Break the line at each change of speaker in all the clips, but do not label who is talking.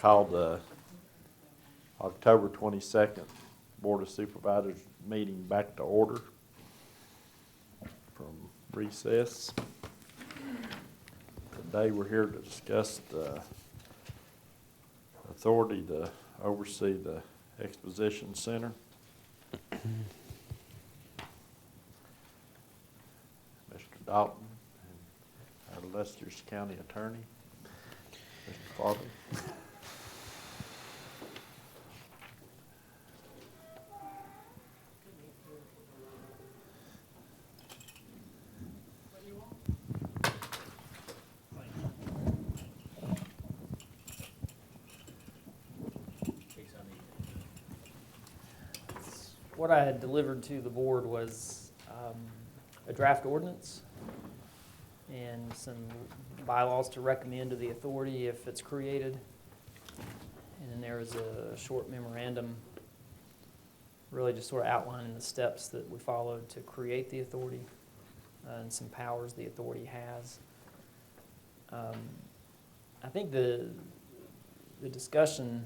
call the October 22nd Board of Supervisors meeting back to order from recess. Today we're here to discuss the authority to oversee the Exposition Center. Mr. Dalton, and our Leicester's County Attorney, Mr. Farley.
What I had delivered to the board was a draft ordinance and some bylaws to recommend to the authority if it's created. And then there was a short memorandum really just sort of outlining the steps that we followed to create the authority and some powers the authority has. I think the discussion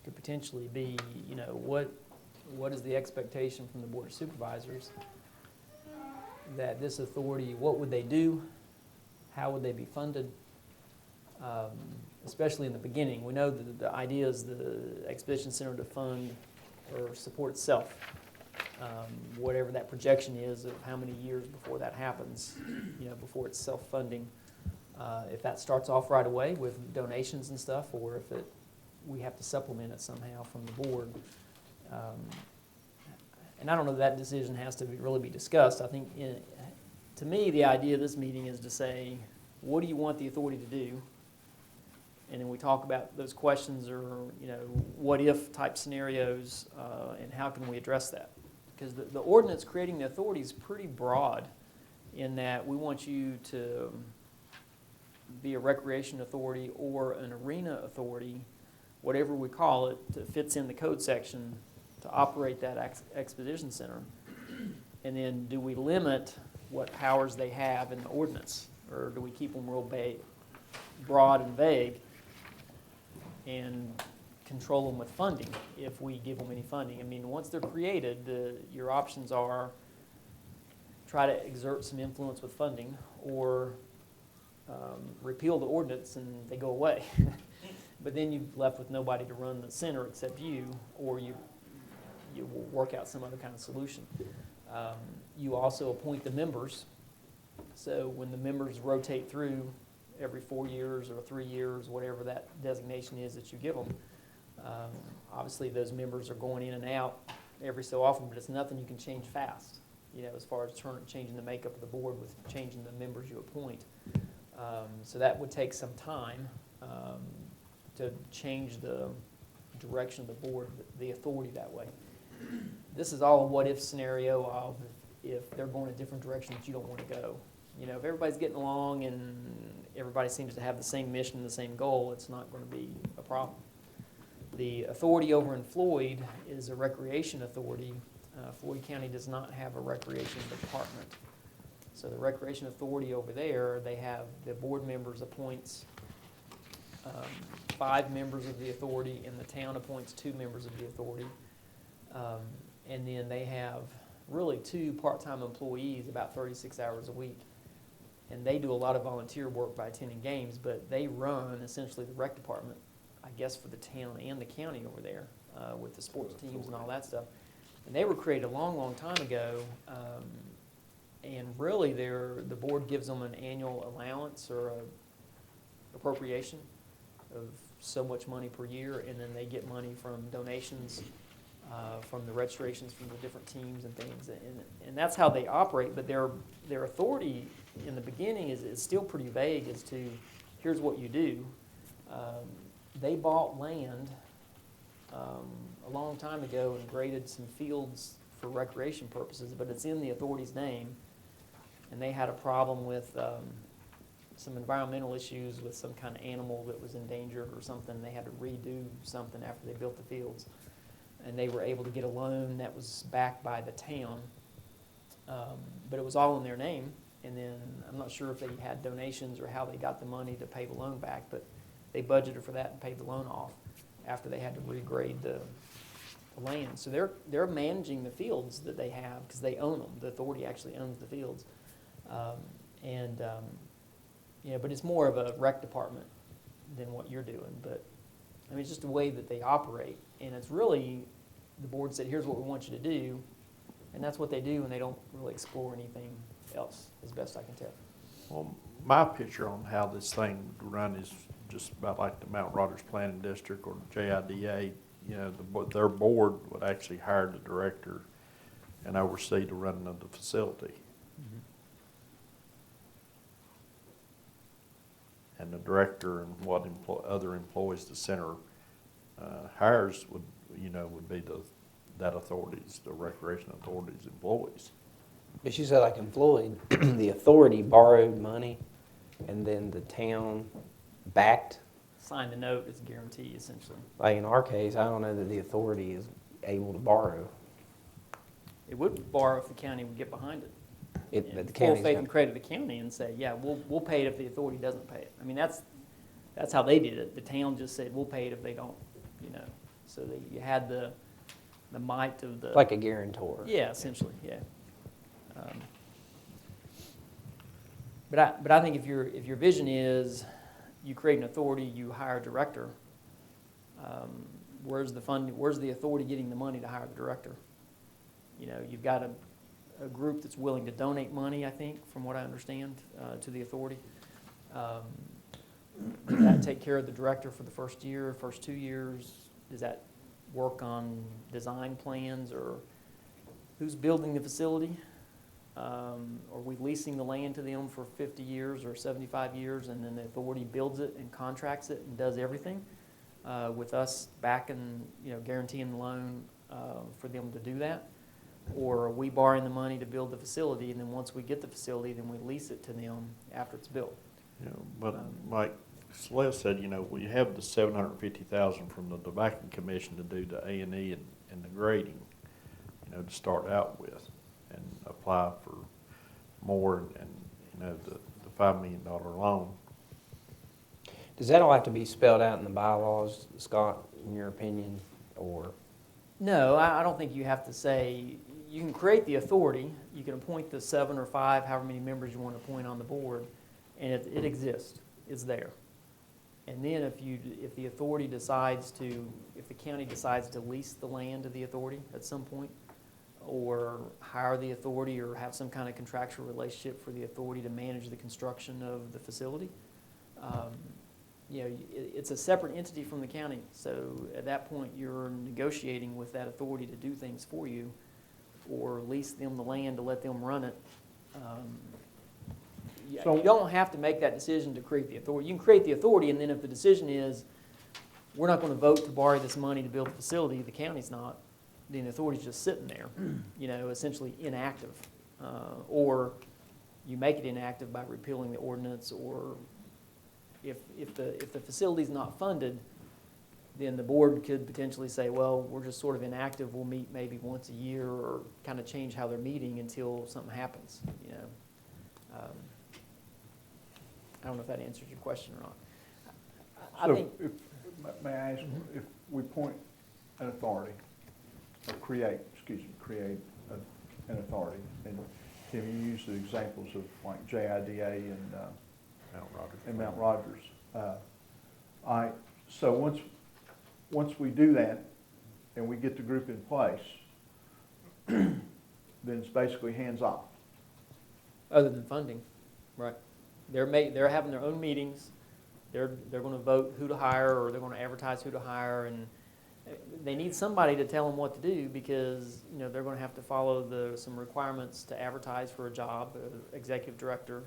could potentially be, you know, what is the expectation from the Board of Supervisors that this authority, what would they do? How would they be funded? Especially in the beginning. We know that the idea is the Exposition Center to fund or support itself. Whatever that projection is of how many years before that happens, you know, before it's self-funding. If that starts off right away with donations and stuff, or if we have to supplement it somehow from the board. And I don't know that decision has to really be discussed. I think, to me, the idea of this meeting is to say, what do you want the authority to do? And then we talk about those questions or, you know, what if type scenarios and how can we address that? Because the ordinance creating the authority is pretty broad in that we want you to be a recreation authority or an arena authority, whatever we call it, that fits in the code section to operate that exposition center. And then do we limit what powers they have in the ordinance? Or do we keep them real broad and vague and control them with funding if we give them any funding? I mean, once they're created, your options are try to exert some influence with funding or repeal the ordinance and they go away. But then you're left with nobody to run the center except you, or you will work out some other kind of solution. You also appoint the members. So when the members rotate through every 4 years or 3 years, whatever that designation is that you give them, obviously those members are going in and out every so often, but it's nothing you can change fast, you know, as far as changing the makeup of the board with changing the members you appoint. So that would take some time to change the direction of the board, the authority that way. This is all a what-if scenario of if they're going a different direction that you don't want to go. You know, if everybody's getting along and everybody seems to have the same mission and the same goal, it's not going to be a problem. The authority over in Floyd is a recreation authority. Floyd County does not have a recreation department. So the recreation authority over there, they have the board members appoints 5 members of the authority, and the town appoints 2 members of the authority. And then they have really 2 part-time employees about 36 hours a week. And they do a lot of volunteer work by attending games, but they run essentially the rec department, I guess, for the town and the county over there with the sports teams and all that stuff. And they were created a long, long time ago. And really the board gives them an annual allowance or a appropriation of so much money per year, and then they get money from donations from the registrations from the different teams and things, and that's how they operate. But their authority in the beginning is still pretty vague as to here's what you do. They bought land a long time ago and graded some fields for recreation purposes, but it's in the authority's name, and they had a problem with some environmental issues with some kind of animal that was endangered or something. They had to redo something after they built the fields. And they were able to get a loan that was backed by the town. But it was all in their name. And then I'm not sure if they had donations or how they got the money to pay the loan back, but they budgeted for that and paid the loan off. after they had to regrade the land. So they're managing the fields that they have because they own them. The authority actually owns the fields. But it's more of a rec department than what you're doing. But I mean, it's just the way that they operate. And it's really, the board said, here's what we want you to do. And that's what they do, and they don't really explore anything else, as best I can tell.
Well, my picture on how this thing would run is just about like the Mount Rogers Planning District or JIDA. You know, their board would actually hire the director and oversee the running of the facility.
Mm-hmm.
And the director and what other employees the center hires would be that authority's, the recreation authority's employees.
But she said, like in Floyd, the authority borrowed money, and then the town backed.
Sign the note is a guarantee, essentially.
Like in our case, I don't know that the authority is able to borrow.
It would borrow if the county would get behind it.
But the
Full
county's
faith
got-
and credit the county and say, yeah, we'll pay it if the authority doesn't pay it. I mean, that's how they did it. The town just said, we'll pay it if they don't, So you had the might of the.
like a guarantor.
Yeah, essentially, yeah. But I think if your vision is you create an authority, you hire a director, where's the authority getting the money to hire the director? You've got a group that's willing to donate money, I think, from what I understand, to the authority. Does that take care of the director for the first year, first 2 years? Does that work on design plans, or who's building the facility? Are we leasing the land to them for 50 years or 75 years, and then the authority builds it and contracts it and does everything with us backing, guaranteeing the loan for them to do that? Or are we borrowing the money to build the facility, and then once we get the facility, then we lease it to them after it's built?
But like Celeste said, we have the $750,000 from the Tobacco Commission to do the A&E and the grading, to start out with, and apply for more and the $5 million loan.
Does that all have to be spelled out in the bylaws, Scott, in your opinion, or?
No, I don't think you have to say, you can create the authority, you can appoint the 7 or 5, however many members you want to appoint on the board, and it exists, it's there. And then if the authority decides to, if the county decides to lease the land to the authority at some point, or hire the authority, or have some kind of contractual relationship for the authority to manage the construction of the facility, it's a separate entity from the county. So at that point, you're negotiating with that authority to do things for you, or lease them the land to let them run it. You don't have to make that decision to create the authority. You can create the authority, and then if the decision is, we're not going to vote to borrow this money to build the facility, the county's not, then the authority's just sitting there, essentially inactive. Or you make it inactive by repealing the ordinance, or if the facility's not funded, then the board could potentially say, well, we're just sort of inactive, we'll meet maybe once a year, or kind of change how they're meeting until something happens, I don't know if that answers your question or not. I think.
May I ask, if we appoint an authority, or create an authority, and Tim, you use the examples of like JIDA and Mount Rogers. So once we do that, and we get the group in place, then it's basically hands-off.
Other than funding, right? They're having their own meetings. They're going to vote who to hire, or they're going to advertise who to hire, and they need somebody to tell them what to do, because they're going to have to follow some requirements to advertise for a job, executive director,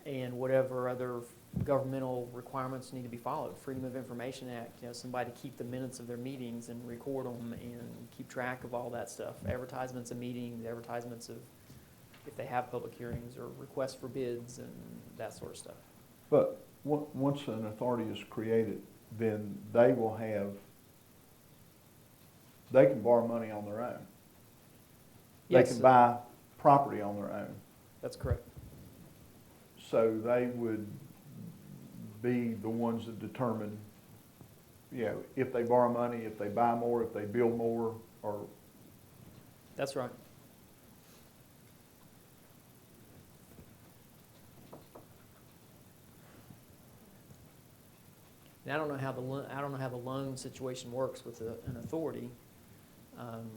and whatever other governmental requirements need to be followed. Freedom of Information Act, somebody to keep the minutes of their meetings and record them and keep track of all that stuff. Advertisements of meetings, advertisements of if they have public hearings, or requests for bids and that sort of stuff.
But once an authority is created, then they can borrow money on their own.
Yes.
They can buy property on their own.
That's correct.
So they would be the ones that determine, you know, if they borrow money, if they buy more, if they build more, or,
That's right. And I don't know how the loan situation works with an authority.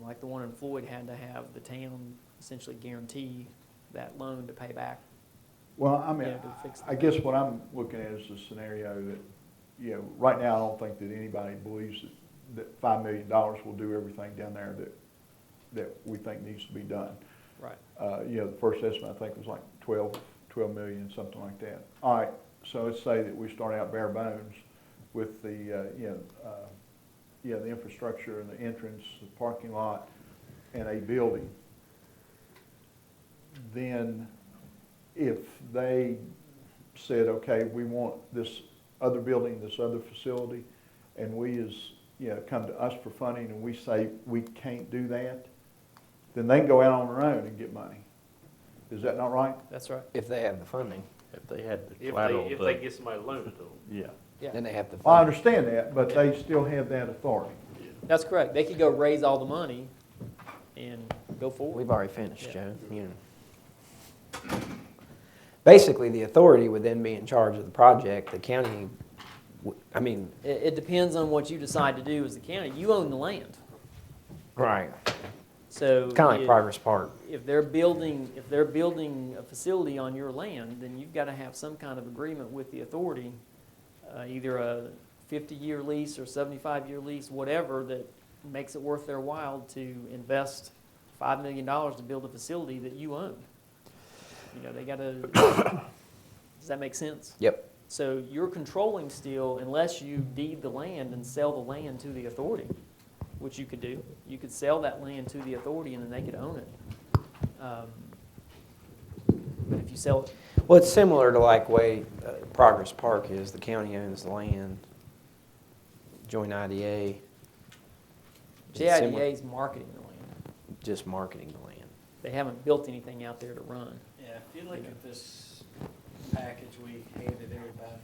Like the one in Floyd had to have the town essentially guarantee that loan to pay back.
well, I mean,
Yeah, to fix the
I guess what I'm looking at is the scenario that, you know, right now, I don't think that anybody believes that $5 million will do everything down there that we think needs to be done.
Right.
You know, the first estimate, I think, was like 12 million, something like that. All right, so let's say that we start out bare bones with the, the infrastructure and the entrance, the parking lot, and a building. Then if they said, okay, we want this other building, this other facility, and we come to us for funding and we say we can't do that, then they can go out on their own and get money. Is that not right?
That's right.
If they have the funding,
If they had the
If
collateral.
they get somebody to loan it to them.
Yeah.
Yeah.
then they have the
Well, I
funding.
understand that, but they still have that authority.
That's correct. They could go raise all the money and go forward.
We've already finished,
Yeah.
Joe. Basically, the authority would then be in charge of the project. The county, I mean,
It depends on what you decide to do as the county. You own the land.
right.
So
It's kind of like
if-
Progress Park.
If they're building a facility on your land, then you've got to have some kind of agreement with the authority, either a 50-year lease or 75-year lease, whatever, that makes it worth their while to invest $5 million to build a facility that you own. You know, they got to, does that make sense?
Yep.
So you're controlling still, unless you deed the land and sell the land to the authority, which you could do. You could sell that land to the authority and then they could own it. But if you sell it,
Well, it's similar to like way Progress Park is. The county owns the land. Joint IDA. Is it similar?
JIDA is marketing the land.
Just marketing the land.
They haven't built anything out there to run.
Yeah, if you look at this package we handed everybody,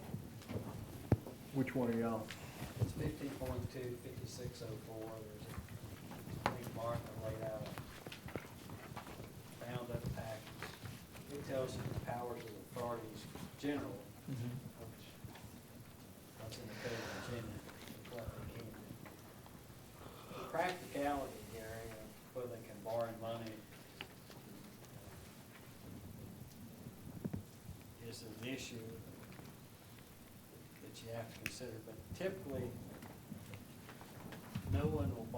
Which one are y'all?
it's 15.2, 5604, there's a, I think Martha laid out a bound up package. It tells you the powers of the authorities general, which, what's in the code of Virginia, what they can do. The practicality here, whether they can borrow money, is an issue that you have to consider, but typically, no one will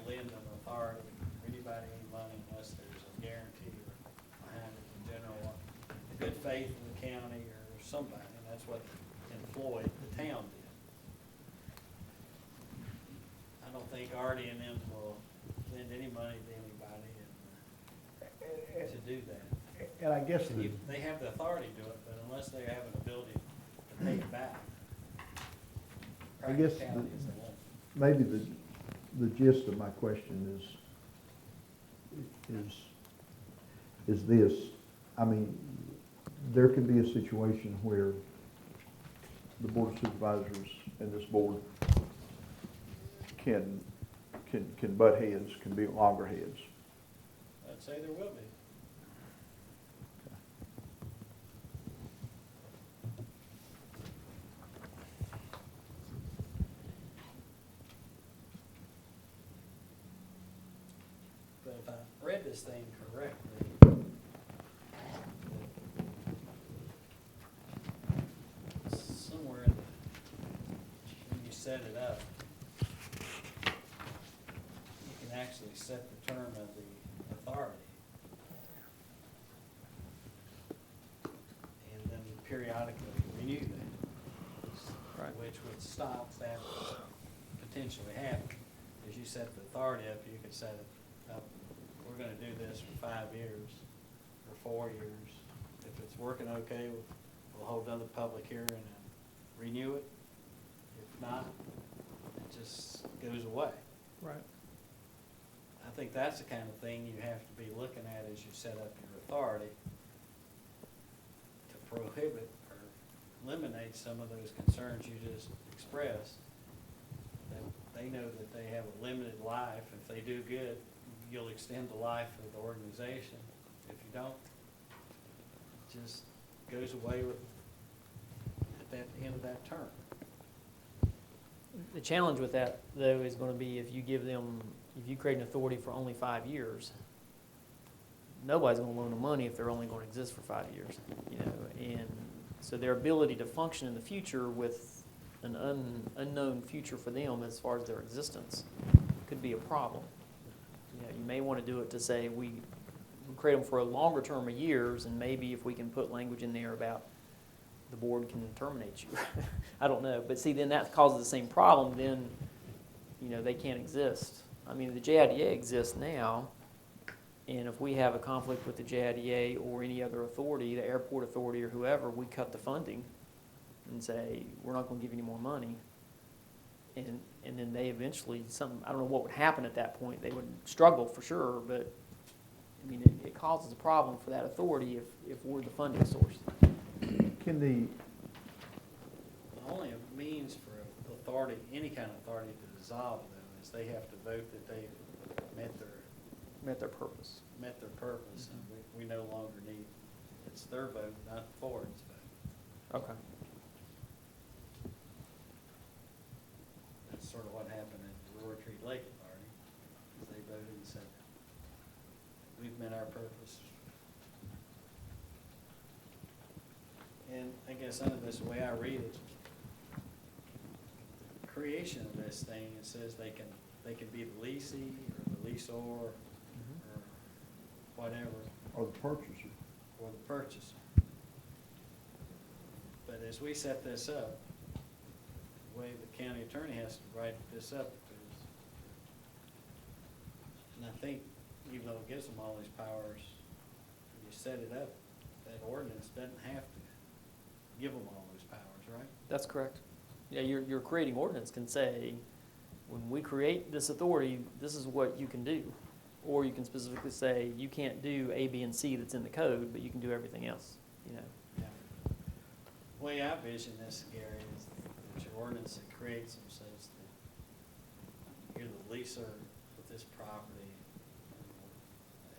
lend an authority or anybody any money unless there's a guarantee behind it in general, the good faith of the county or somebody, and that's what in Floyd, the town did. I don't think Artie and them will lend any money to anybody to do that.
And I guess
And they have the authority to do it, but unless they have an ability to pay it back,
I guess
practicality is the one.
maybe the gist of my question is this. I mean, there can be a situation where the Board of Supervisors and this board can butt heads, can be loggerheads.
I'd say there will be. But if I read this thing correctly, somewhere in when you set it up, you can actually set the term of the authority. And then periodically renew that.
Right.
Which would stop that potentially happening. As you set the authority up, you could set it up, we're gonna do this for 5 years, or 4 years. If it's working okay, we'll hold another public hearing and renew it. If not, it just goes away.
Right.
I think that's the kind of thing you have to be looking at as you set up your authority to prohibit or eliminate some of those concerns you just expressed they know that they have a limited life. If they do good, you'll extend the life of the organization. If you don't, it just goes away at that end of that term.
The challenge with that, though, is going to be if you create an authority for only 5 years, nobody's going to loan them money if they're only going to exist for 5 years, you know. And so their ability to function in the future with an unknown future for them as far as their existence could be a problem. You know, you may want to do it to say we create them for a longer term of years, and maybe if we can put language in there about the board can terminate you. I don't know. But see, then that causes the same problem. Then, you know, they can't exist. I mean, the JIDA exists now, and if we have a conflict with the JIDA or any other authority, the airport authority or whoever, we cut the funding and say, we're not going to give you any more money. And then they eventually, I don't know what would happen at that point. They would struggle for sure, but I mean, it causes a problem for that authority if we're the funding source.
Can the,
The only means for authority, any kind of authority to dissolve though, is they have to vote that they
Met their purpose.
met their purpose, and we no longer need, it's their vote, not the board's vote.
Okay.
That's sort of what happened at the Roaring Tree Lake Authority, is they voted and said, we've met our purpose. And I guess under this, the way I read it, the creation of this thing, it says they can be the leasee or the leaseor or whatever,
or the purchaser?
or the purchaser. But as we set this up, the way the county attorney has to write this up, because, and I think even though it gives them all these powers, when you set it up, that ordinance doesn't have to give them all those powers, right?
That's correct. Yeah, your creating ordinance can say, when we create this authority, this is what you can do. Or you can specifically say, you can't do A, B, and C that's in the code, but you can do everything else, you know.
Yeah. The way I vision this, Gary, is that your ordinance that creates them says that you're the leaser with this property,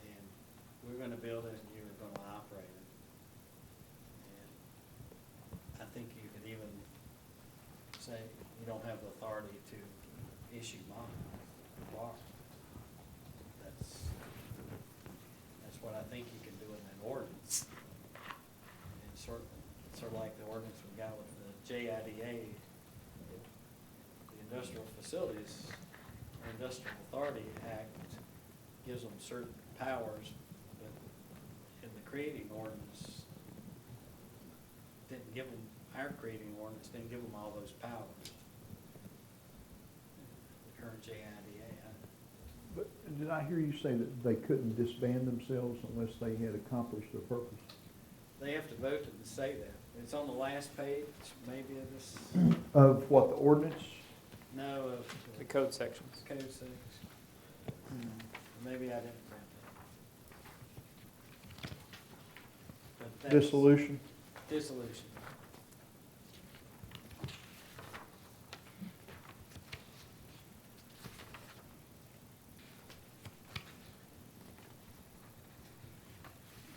and we're gonna build it and you're gonna operate it. And I think you could even say you don't have the authority to issue bonds. That's what I think you can do in an ordinance. And sort of like the ordinance we got with the JIDA, the Industrial Facilities, or Industrial Authority Act gives them certain powers, but in the creating ordinance, didn't give them, our creating ordinance didn't give them all those powers. The current JIDA.
But did I hear you say that they couldn't disband themselves unless they had accomplished their purpose?
They have to vote to say that. It's on the last page, maybe of this,
Of what, the ordinance?
no, of
The code sections.
Code 6. Maybe I didn't print that. But that's-
Dissolution?
Dissolution.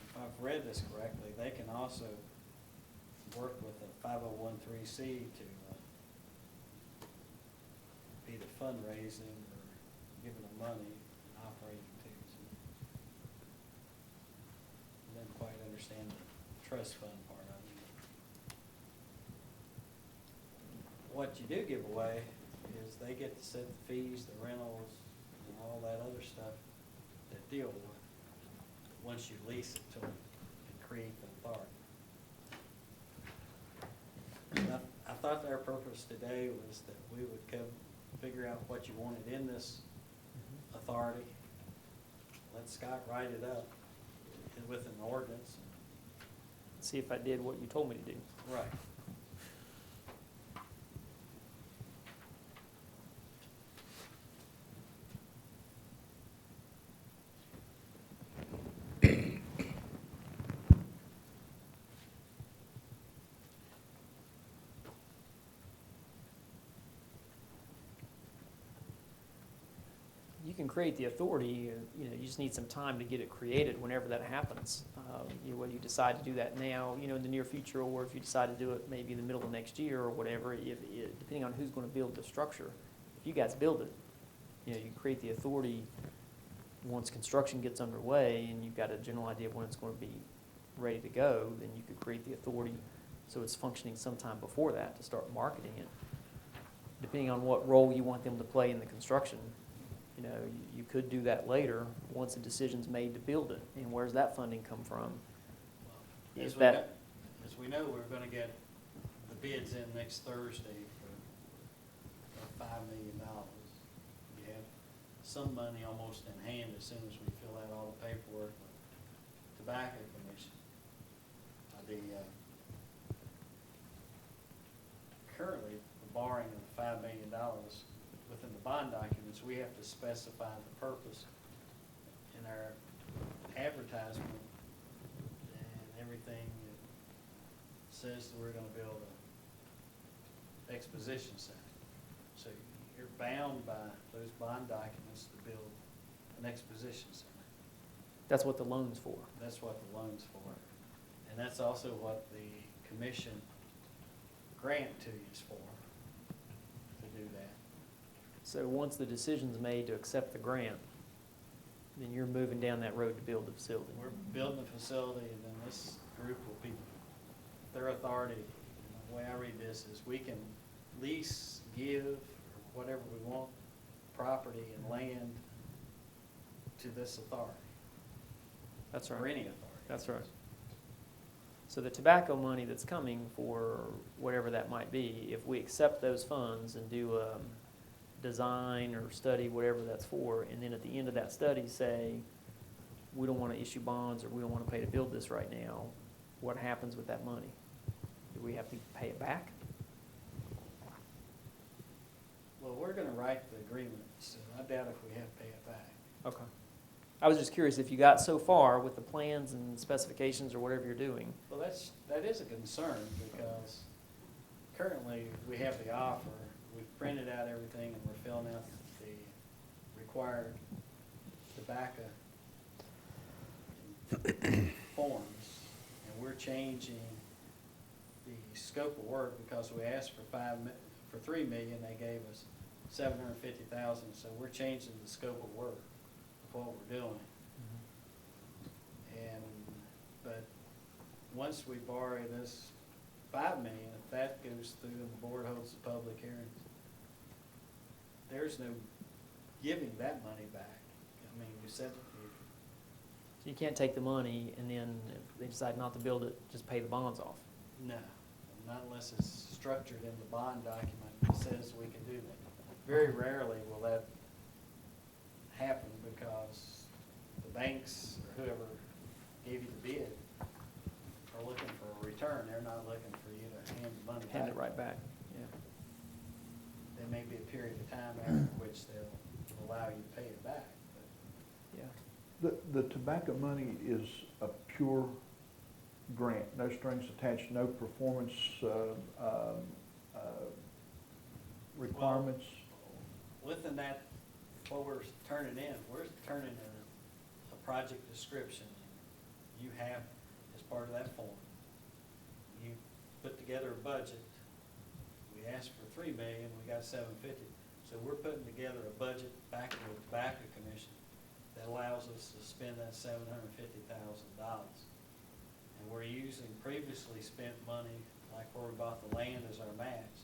If I've read this correctly, they can also work with a 5013C to be the fundraising or giving them money and operating too. So I didn't quite understand the trust fund part of it. What you do give away is they get to set the fees, the rentals, and all that other stuff that deal with, once you lease it to them and create the authority. And I thought their purpose today was that we would come figure out what you wanted in this authority. Let Scott write it up with an ordinance.
See if I did what you told me to do.
Right.
can create the authority, you know, you just need some time to get it created whenever that happens. You know, whether you decide to do that now, you know, in the near future, or if you decide to do it maybe in the middle of next year or whatever, depending on who's gonna build the structure. If you guys build it, you know, you can create the authority once construction gets underway and you've got a general idea of when it's gonna be ready to go, then you could create the authority so it's functioning sometime before that to start marketing it. Depending on what role you want them to play in the construction, you know, you could do that later, once a decision's made to build it. And where's that funding come from? Is that,
As we know, we're gonna get the bids in next Thursday for $5 million. We have some money almost in hand as soon as we fill out all the paperwork with Tobacco Commission. Currently, the borrowing of $5 million within the bond documents, we have to specify the purpose in our advertisement and everything that says that we're gonna build an exposition center. So you're bound by those bond documents to build an exposition center.
that's what the loan's for.
That's what the loan's for. And that's also what the commission grant to you is for, to do that.
So once the decision's made to accept the grant, then you're moving down that road to build the facility.
We're building a facility, and then this group will be, their authority, and the way I read this is we can lease, give, or whatever we want, property and land to this authority,
That's
or
right.
any authority.
That's right. So the tobacco money that's coming for whatever that might be, if we accept those funds and do a design or study, whatever that's for, and then at the end of that study say, we don't want to issue bonds or we don't want to pay to build this right now, what happens with that money? Do we have to pay it back?
Well, we're gonna write the agreement, so I doubt if we have to pay it back.
Okay. I was just curious if you got so far with the plans and specifications or whatever you're doing.
Well, that is a concern, because currently we have the offer, we've printed out everything, and we're filling out the required tobacco forms, and we're changing the scope of work, because we asked for $3 million, they gave us $750,000, so we're changing the scope of work of what we're doing. But once we borrow this $5 million, if that goes through and the board holds the public hearings, there's no giving that money back. I mean, you said,
So you can't take the money and then if they decide not to build it, just pay the bonds off.
no, not unless it's structured in the bond document that says we can do that. Very rarely will that happen, because the banks or whoever gave you the bid are looking for a return. They're not looking for you to hand the money back.
Hand it right back, yeah.
There may be a period of time after which they'll allow you to pay it back.
Yeah.
The tobacco money is a pure grant, no strings attached, no performance requirements.
Within that, what we're turning in a project description. You have, as part of that form, you put together a budget. We asked for $3 million, we got $750. So we're putting together a budget back to the Tobacco Commission that allows us to spend that $750,000. And we're using previously spent money, like where we bought the land, as our match.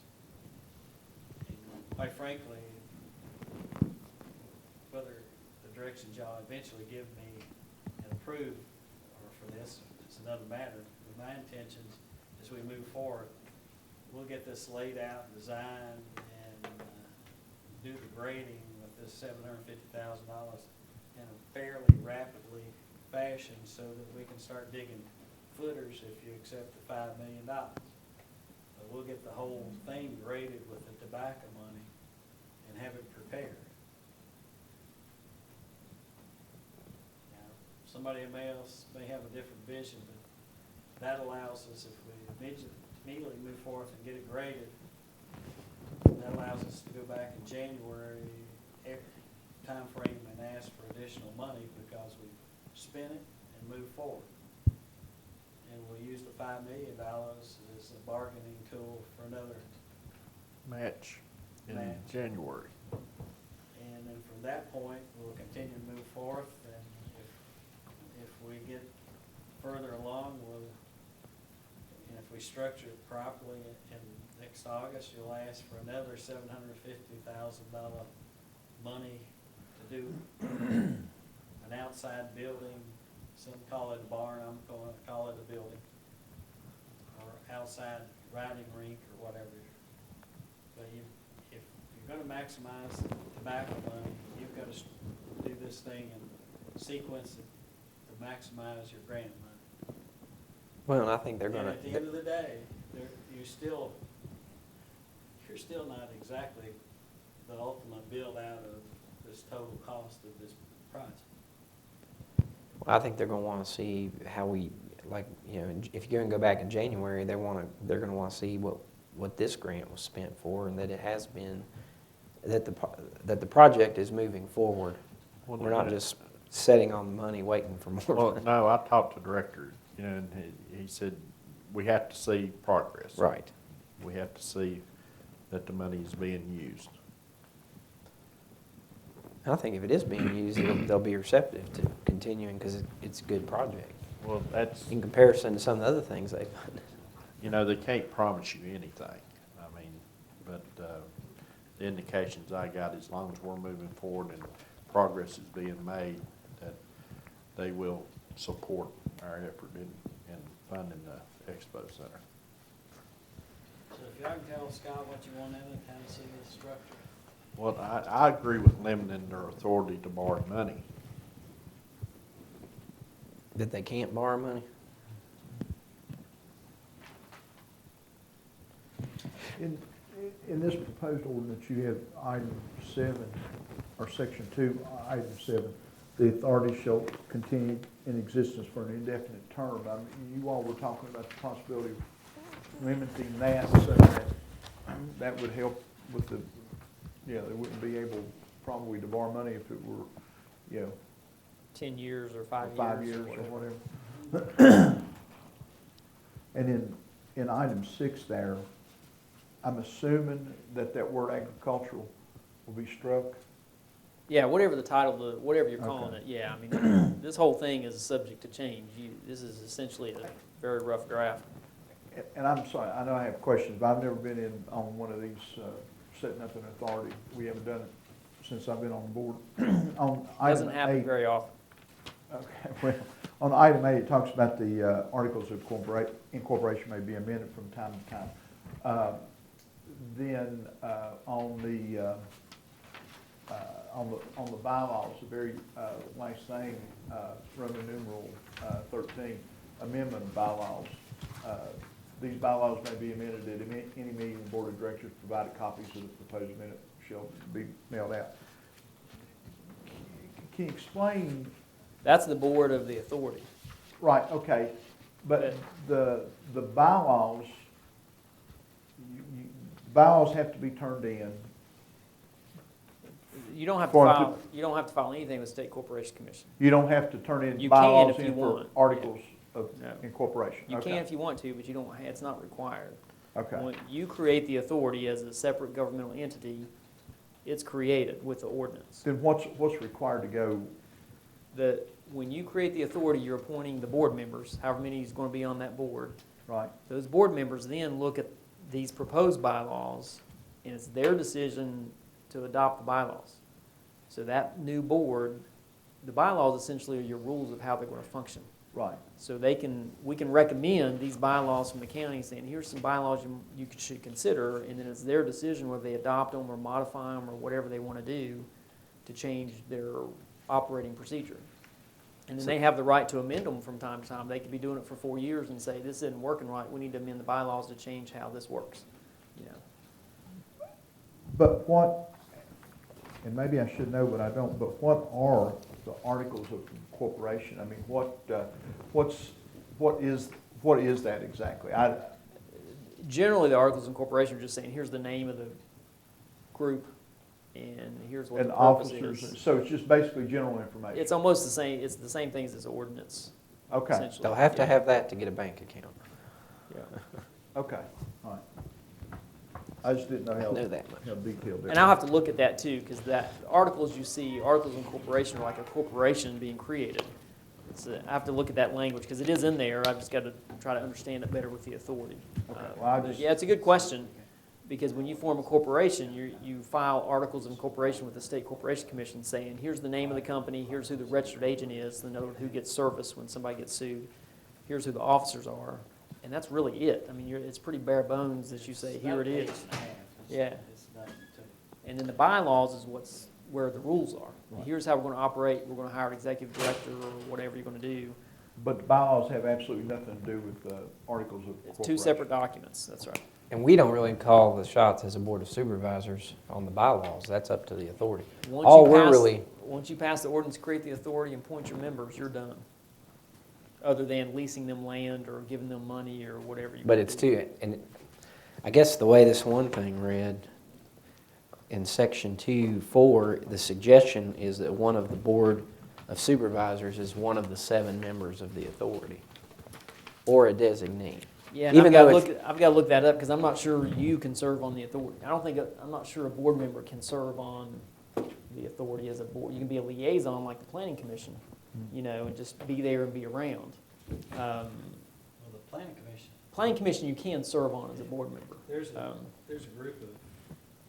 And quite frankly, whether the directions y'all eventually give me and approve or for this is another matter. But my intentions, as we move forward, we'll get this laid out, designed, and do the grading with this $750,000 in a fairly rapidly fashion, so that we can start digging footers if you accept the $5 million. But we'll get the whole thing graded with the tobacco money and have it prepared. Now, somebody else may have a different vision, but that allows us, if we immediately move forth and get it graded, that allows us to go back in January timeframe additional money because we spent it and moved forward. And we'll use the $5 million as a bargaining tool for another.
Match in
Match.
January.
And then from that point, we'll continue to move forth, and if we get further along, and if we structure it properly, and next August, you'll ask for another $750,000 money to do an outside building, some call it a barn, I'm gonna call it a building, or outside riding rink or whatever. But if you're gonna maximize tobacco money, you've got to do this thing and sequence it to maximize your grant money.
Well, and I think they're
And
gonna,
at the end of the day, you're still not exactly the ultimate build out of this total cost of this project.
I think they're gonna wanna see how we, like, you know, if you're gonna go back in January, they're gonna wanna see what this grant was spent for, and that it has been, that the project is moving forward.
Well,
We're not just sitting on the money waiting for more
Well,
money.
no, I talked to the director, you know, and he said, we have to see progress.
Right.
We have to see that the money is being used.
I think if it is being used, they'll be receptive to continuing, because it's a good project
Well, that's,
in comparison to some of the other things they've done.
you know, they can't promise you anything. I mean, but the indications I got, as long as we're moving forward and progress is being made, that they will support our effort in funding the Expo Center.
So if y'all can tell Scott what you want in it, kind of see the structure.
Well, I agree with limiting their authority to borrow money.
That they can't borrow money?
In this proposed ordinance, you have item 7, or section 2, item 7, the authority shall continue in existence for an indefinite term. I mean, you all were talking about the possibility of limiting that so that would help with the, they wouldn't be able probably to borrow money if it were,
10 years or 5 years.
5 years
or
or
whatever.
whatever. And in item 6 there, I'm assuming that word agricultural will be struck.
Yeah, whatever the title, whatever you're
Okay.
calling it, yeah, I mean, this whole thing is subject to change. This is essentially a very rough draft.
And I'm sorry, I know I have questions, but I've never been on one of these, setting up an authority. We haven't done it since I've been on board. On
Doesn't
item
happen
8,
very often.
okay, well, on item 8, it talks about the articles of incorporation may be amended from time to time. Then on the bylaws, the very last thing, Roman numeral 13, amendment of bylaws. These bylaws may be amended at any meeting of the Board of Directors, provided copies of the proposed amendment shall be mailed out. Can you explain?
That's the board of the authority.
Right, okay, but the bylaws, bylaws have to be turned in.
You don't have to
For-
file, you don't have to file anything with the State Corporation Commission.
You don't have to turn in
You can
bylaws
if you
in for
want,
articles of
No.
incorporation.
You
Okay.
can if you want to, but you don't, it's not required.
Okay,
When you create the authority as a separate governmental entity, it's created with the ordinance.
then what's required to go?
When you create the authority, you're appointing the board members, however many is going to be on that board.
Right,
Those board members then look at these proposed bylaws, and it's their decision to adopt the bylaws. So that new board, the bylaws essentially are your rules of how they're going to function.
right.
So we can recommend these bylaws from the county saying, here's some bylaws you should consider, and then it's their decision whether they adopt them or modify them or whatever they want to do to change their operating procedure. And then they have the right to amend them from time to time. They could be doing it for 4 years and say, this isn't working right, we need to amend the bylaws to change how this works,
But what, and maybe I should know, but I don't, but what are the articles of incorporation? I mean, what is that exactly?
Generally, the articles of incorporation are just saying, here's the name of the group, and here's what
And
the purpose
officers,
is.
so it's just basically general information?
It's almost the same, it's the same things as ordinance,
Okay,
essentially.
They'll have to
Yeah.
have that to get a bank account.
Yeah.
okay, all right. I just didn't know
I
how
know that much.
detailed it
And I'll
was.
have to look at that too, because that articles you see, articles of incorporation are like a corporation being created. I have to look at that language, because it is in there, I've just got to try to understand it better with the authority.
Okay, well, I
But
just-
yeah, it's a good question, because when you form a corporation, you file articles of incorporation with the State Corporation Commission saying, here's the name of the company, here's who the registered agent is, in other words, who gets service when somebody gets sued, here's who the officers are, and that's really it. I mean, it's pretty bare bones that you say,
It's
here
about
it
a page
is.
and a half.
Yeah.
It's nothing to it.
And then the bylaws is where the rules are.
Right.
Here's how we're going to operate, we're going to hire an executive director or whatever you're going to do.
But the bylaws have absolutely nothing to do with the articles of
It's two
incorporation.
separate documents, that's right.
And we don't really call the shots as a board of supervisors on the bylaws. That's up to the authority.
Once
All
you
we're
pass-
really,
Once you pass the ordinance, create the authority, and appoint your members, you're done. Other than leasing them land or giving them money or whatever you.
but
wanna
it's
do.
too, and I guess the way this one thing read, in section 2(4), the suggestion is that one of the board of supervisors is one of the 7 members of the authority, or a designee.
Yeah, and
Even though
I've got to look that up, because I'm not sure you can serve on the authority. I'm not sure a board member can serve on the authority as a board. You can be a liaison like the planning commission, you know, and just be there and be around.
Well, the planning commission,
Planning commission you can serve on as a board member.
there's a,
Um,
there's a group of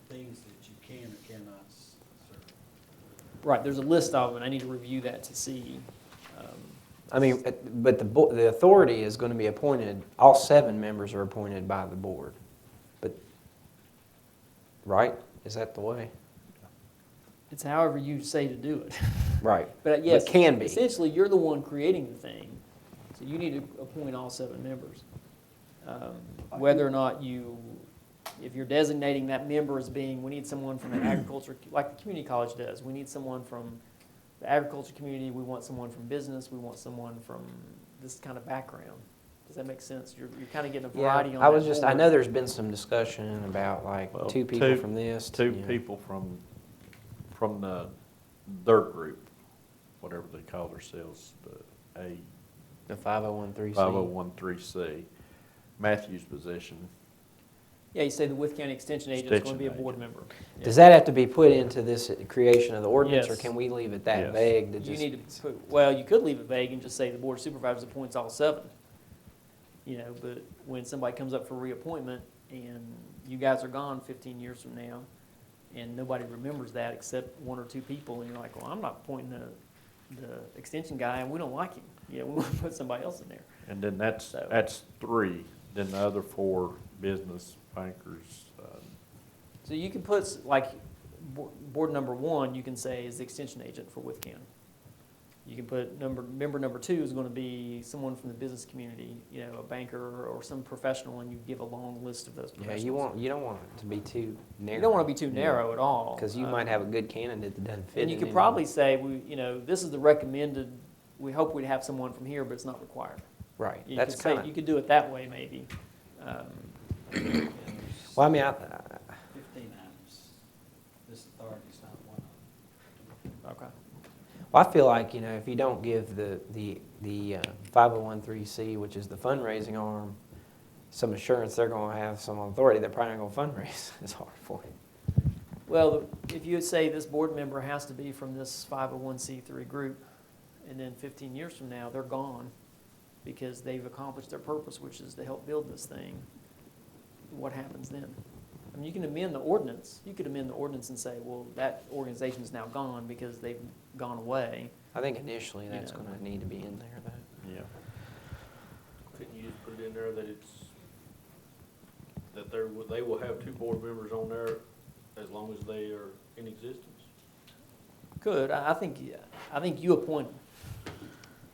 things that you can or cannot serve.
Right, there's a list of them, and I need to review that to see.
I mean, but the authority is going to be appointed, all 7 members are appointed by the board. But, right? Is that the way?
It's however you say to do it.
Right.
But yes,
But can be.
essentially, you're the one creating the thing, so you need to appoint all 7 members. Whether or not if you're designating that member as being, we need someone from the agriculture, like the community college does, we need someone from the agriculture community, we want someone from business, we want someone from this kind of background. Does that make sense? You're kind of getting a variety on that
I was just, I
board.
know there's been some discussion about like
Well,
2 people
two-
from this.
Two
you know.
people from their group, whatever they call themselves, the
The 501(c)(3).
5013C, Matthew's position.
Yeah, you say the Wythe County Extension Agent is going to be a
Extension
board
agent.
member.
Does that have to be put into this creation of the ordinance, or
Yes.
can we leave it that
Yes.
vague to
You
just?
need to put, well, you could leave it vague and just say the Board of Supervisors appoints all 7. You know, but when somebody comes up for reappointment and you guys are gone 15 years from now and nobody remembers that except 1 or 2 people, and you're like, well, I'm not appointing the extension guy and we don't like him. Yeah, we want to put somebody else in there.
And then that's
So-
3. Then the other 4 business bankers.
So you can put, like, board number 1, you can say is the extension agent for Wythe County. You can put member number 2 is going to be someone from the business community, you know, a banker or some professional, and you give a long list of those
Yeah,
professionals.
you don't want it to be too narrow.
You don't want to be too narrow at all.
Because you might have a good candidate that doesn't fit.
And you
in
could
any-
probably say, this is the recommended, we hope we'd have someone from here, but it's not required.
Right,
You
that's
could say,
kind
you
of,
could do it that way, maybe.
Yeah, there's
well, I mean,
15 items. This authority's not one of them.
Okay.
well, I feel like, if you don't give the 501(c), which is the fundraising arm, some assurance they're going to have some authority, they're probably not going to fundraise as hard for it.
Well, if you say this board member has to be from this 501c3 group, and then 15 years from now, they're gone because they've accomplished their purpose, which is to help build this thing, what happens then? I mean, you can amend the ordinance. You could amend the ordinance and say, well, that organization is now gone because they've gone away.
I think initially
You
that's
know.
going to need to be in there, though.
Yeah.
Couldn't you just put it in there that they will have 2 board members on there as long as they are in existence?
Could, I think you appoint them.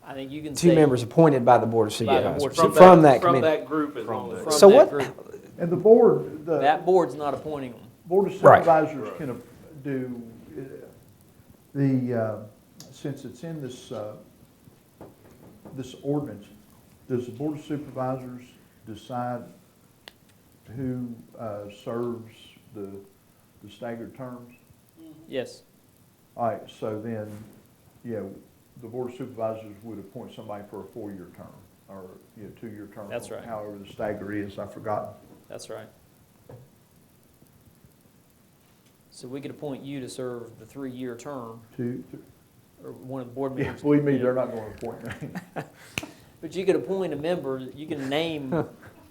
I think you can
2
say.
members appointed by the Board of
By the Board
Supervisors,
of
from that
From
committee.
that group as
From
long as.
that.
So
that
what-
group.
And the board,
That board's not appointing them.
Board of
Right.
Supervisors
Right.
can do, since it's in this ordinance, does the Board of Supervisors decide who serves the staggered terms?
Yes,
All right, so then, the Board of Supervisors would appoint somebody for a 4-year term, or, 2-year term.
That's
or
right.
However the stagger is, I've forgotten.
that's right. So we could appoint you to serve the 3-year term, or one of the board
Yeah,
members.
believe me,
you know.
they're not going to appoint me.
But you could appoint a member, you can name,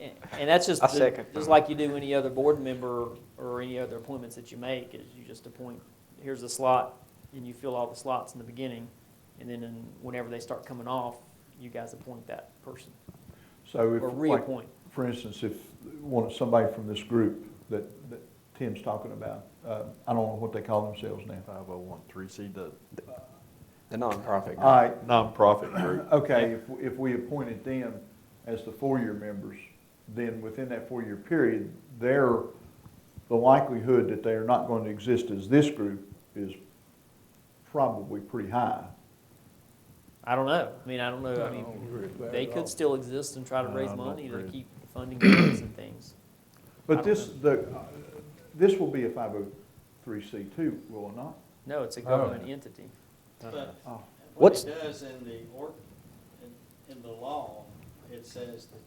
and that's just,
I second.
just like you do any other board member or any other appointments that you make, is you just appoint, here's the slot, and you fill all the slots in the beginning, and then whenever they start coming off, you guys appoint that person,
So if,
or
like,
reappoint.
for instance, if somebody from this group that Tim's talking about, I don't know what they call themselves now.
5013C, the
The nonprofit group.
All right,
nonprofit group.
okay, if we appointed them as the 4-year members, then within that 4-year period, the likelihood that they are not going to exist as this group is probably pretty high.
I don't know, I don't know, they could still exist and try to
No,
raise
I'm not
money to
really.
keep funding grants and things.
But
I
this,
don't
this will be a 503C2, will it not?
No, it's a government entity.
But
Oh.
what
What's-
it does in the in the law, it says that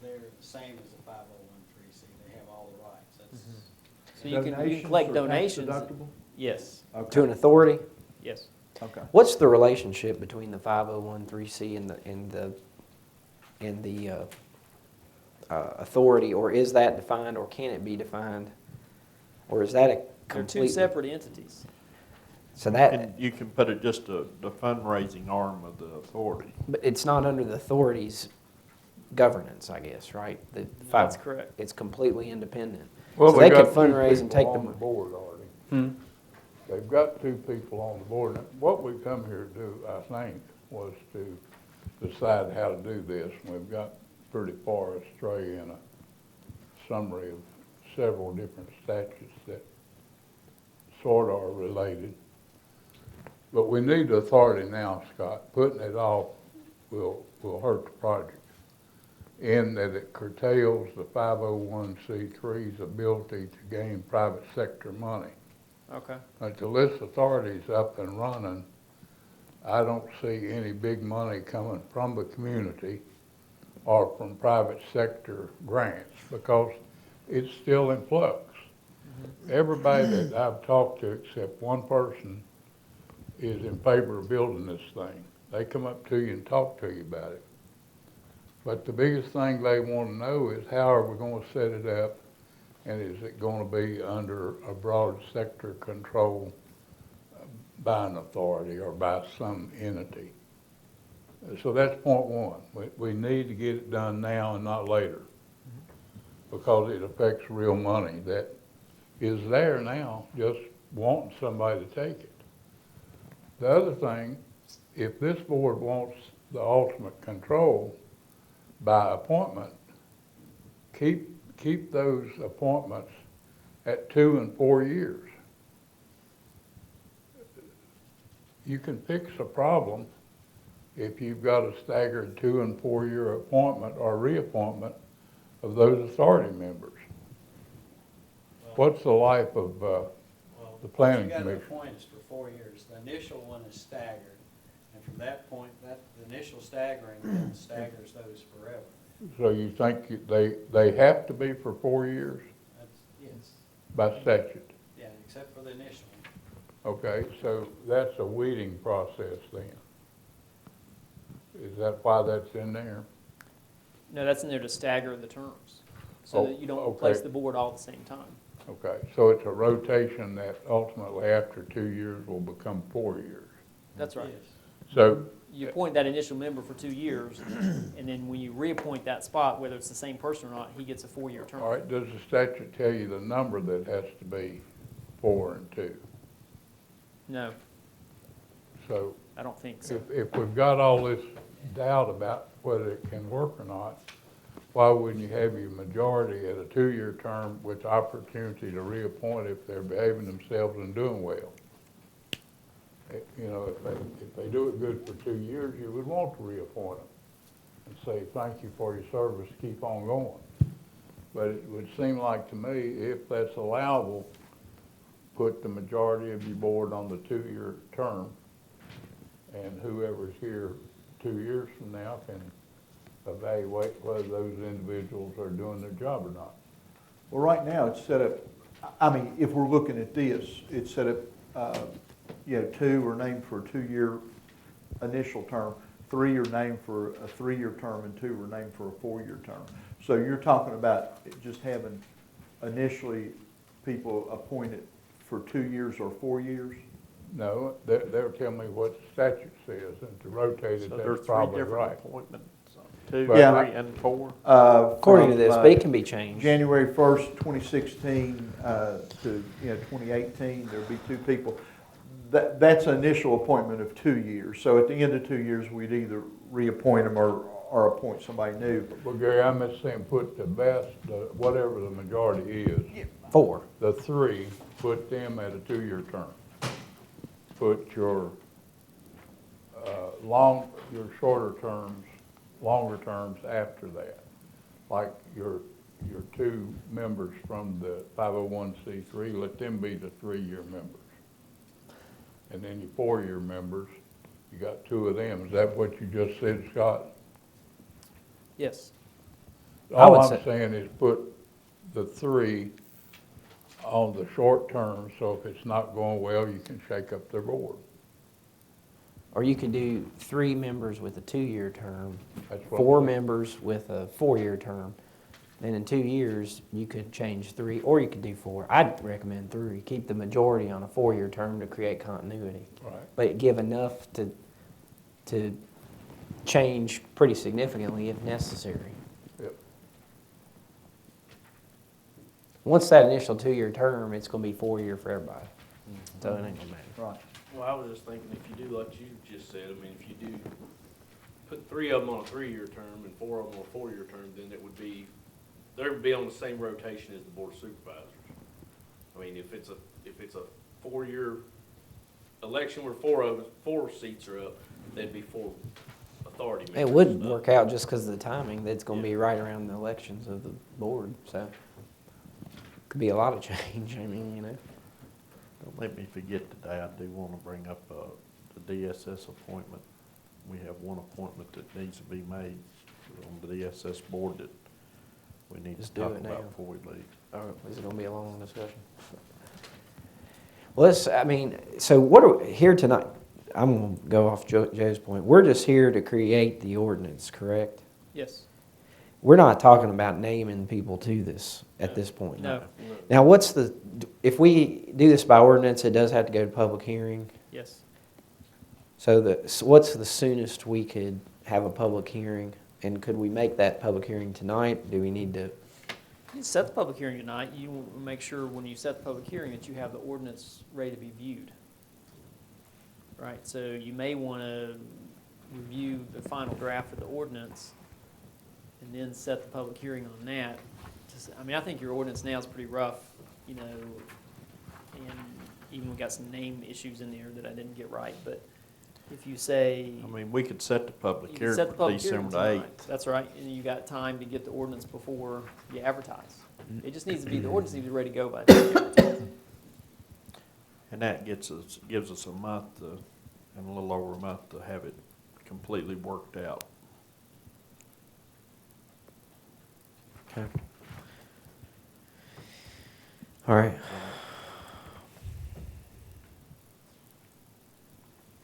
they're the same as a 501(c)(3), they have all the rights, that's.
So you can
Donations
collect
are tax
donations.
deductible?
Yes,
Okay.
To an authority?
yes.
Okay.
What's the relationship between the 501(c) and the authority, or is that defined, or can it be defined? Or is that a
They're
completely?
two separate entities.
So that,
And you can put it just the fundraising arm of the authority.
but it's not under the authority's governance, I guess, right?
That's correct.
It's completely independent.
Well,
So
they
they could
got two
fundraise and
people
take
on
them.
the board already.
Hmm?
They've got 2 people on the board. And what we come here to do, I think, was to decide how to do this. We've got pretty far astray in a summary of several different statutes that sort of are related. But we need the authority now, Scott. Putting it off will hurt the project, in that it curtails the 501(c)(3)'s ability to gain private sector money.
Okay.
Until this authority's up and running, I don't see any big money coming from the community or from private sector grants, because it's still in flux. Everybody that I've talked to, except one person, is in favor of building this thing. They come up to you and talk to you about it. But the biggest thing they want to know is, how are we going to set it up, and is it going to be under a broad sector control by an authority or by some entity? So that's point one. We need to get it done now and not later, because it affects real money that is there now, just wanting somebody to take it. The other thing, if this board wants the ultimate control by appointment, keep those appointments at 2 and 4 years. You can fix a problem if you've got a staggered 2 and 4 year appointment or reappointment of those authority members. What's the life of
Well,
the planning
what you
commission?
got to appoint is for 4 years. The initial one is staggered, and from that point, the initial staggering then staggers those forever.
So you think they have to be for 4 years
That's, yes,
by statute?
yeah, except for the initial one.
Okay, so that's a weeding process then. Is that why that's in there?
No, that's in there to stagger the terms, so that you don't
okay.
replace the board all at the same time.
Okay, so it's a rotation that ultimately after 2 years will become 4 years.
That's right.
Yes.
So,
You appoint that initial member for 2 years, and then when you reappoint that spot, whether it's the same person or not, he gets a 4-year term.
all right, does the statute tell you the number that has to be 4 and 2?
No,
So
I don't think so.
if we've got all this doubt about whether it can work or not, why wouldn't you have your majority at a 2-year term with opportunity to reappoint if they're behaving themselves and doing well? You know, if they do it good for 2 years, you would want to reappoint them and say, thank you for your service, keep on going. But it would seem like to me, if that's allowable, put the majority of your board on the 2-year term, and whoever's here 2 years from now can evaluate whether those individuals are doing their job or not.
Well, right now, it's set up, I mean, if we're looking at this, it's set up, 2 are named for a 2-year initial term, 3 are named for a 3-year term, and 2 are named for a 4-year term. So you're talking about just having initially people appointed for 2 years or 4 years?
No, they'll tell me what the statute says, and to rotate it,
So there's
that's
3
probably
different
right.
appointments, 2,
Yeah.
3, and 4.
According to this, but it can be changed.
January 1st, 2016 to 2018, there'll be 2 people. That's an initial appointment of 2 years. So at the end of 2 years, we'd either reappoint them or appoint somebody new.
Well, Gary, I'm just saying, put the best, whatever the majority is,
4.
the 3, put them at a 2-year term. Put your your shorter terms, longer terms after that. Like your 2 members from the 501c3, let them be the 3-year members. And then your 4-year members, you got 2 of them. Is that what you just said, Scott?
Yes.
I
All
would
I'm
say-
saying is put the 3 on the short term, so if it's not going well, you can shake up the board.
Or you could do 3 members with a 2-year term,
That's what
4
I'm saying.
members with a 4-year term. Then in 2 years, you could change 3, or you could do 4. I'd recommend 3. Keep the majority on a 4-year term to create continuity.
Right.
But give enough to change pretty significantly if necessary.
Yep.
Once that initial 2-year term, it's going to be 4-year for everybody. So it ain't going to matter.
Right.
Well, I was just thinking, if you do like you just said, I mean, if you do put 3 of them on a 3-year term and 4 of them on a 4-year term, then it would be, they would be on the same rotation as the board of supervisors. I mean, if it's a 4-year election where 4 seats are up, there'd be 4 authority members.
It would work out just because of the timing. That's going to be right around the elections of the board. So could be a lot of change. I mean, you know.
Don't let me forget today, I do want to bring up the DSS appointment. We have one appointment that needs to be made on the DSS board that we need
Just
to
do
talk
it now.
about before we leave.
Is it going to be a long discussion? Well, so what are we, here tonight, I'm going to go off Joe's point. We're just here to create the ordinance, correct?
Yes.
We're not talking about naming people to this at this point.
No.
Now, if we do this by ordinance, it does have to go to public hearing.
Yes.
So what's the soonest we could have a public hearing? And could we make that public hearing tonight? Do we need to?
You set the public hearing tonight. You want to make sure when you set the public hearing that you have the ordinance ready to be viewed. Right, so you may want to review the final draft of the ordinance and then set the public hearing on that. I mean, I think your ordinance now is pretty rough, you know, and even we got some name issues in there that I didn't get right, but if you say.
I mean, we could set the
You
public
can
hearing
set the
for
public hearing
December the
tonight.
8th.
That's right, and you got time to get the ordinance before you advertise. It just needs to be, the ordinance needs to be ready to go by the time you advertise.
And that gives us a month and a little over a month to have it completely worked out.
Okay. All right.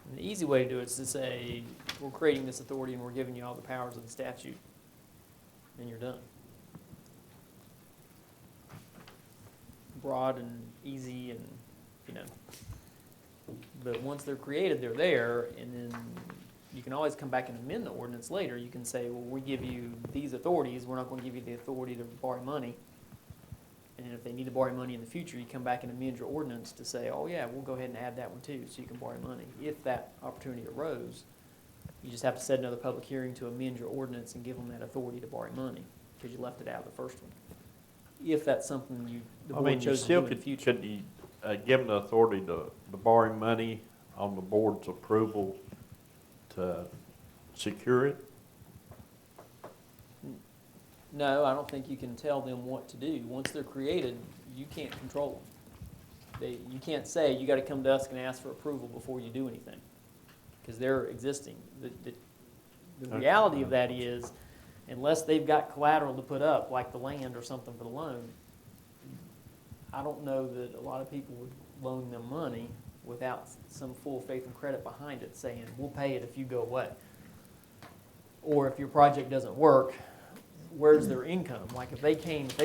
And the easy way to do it is to say, we're creating this authority and we're giving you all the powers of the statute, and you're done. Broad and easy and, you know. But once they're created, they're there, and then you can always come back and amend the ordinance later. You can say, well, we give you these authorities, we're not going to give you the authority to borrow money. And if they need to borrow money in the future, you come back and amend your ordinance to say, oh yeah, we'll go ahead and add that one too, so you can borrow money. If that opportunity arose, you just have to set another public hearing to amend your ordinance and give them that authority to borrow money, because you left it out of the first one. If that's something the
I
board
mean, you
chose to do
still
in the
could
future.
you give them the authority to borrow money on the board's approval to secure it?
No, I don't think you can tell them what to do. Once they're created, you can't control them. you can't say, you gotta come to us and ask for approval before you do anything, because they're existing. The reality of that is, unless they've got collateral to put up, like the land or something for the loan, I don't know that a lot of people would loan them money without some full faith and credit behind it, saying, we'll pay it if you go away. Or if your project doesn't work, where's their income? Like if they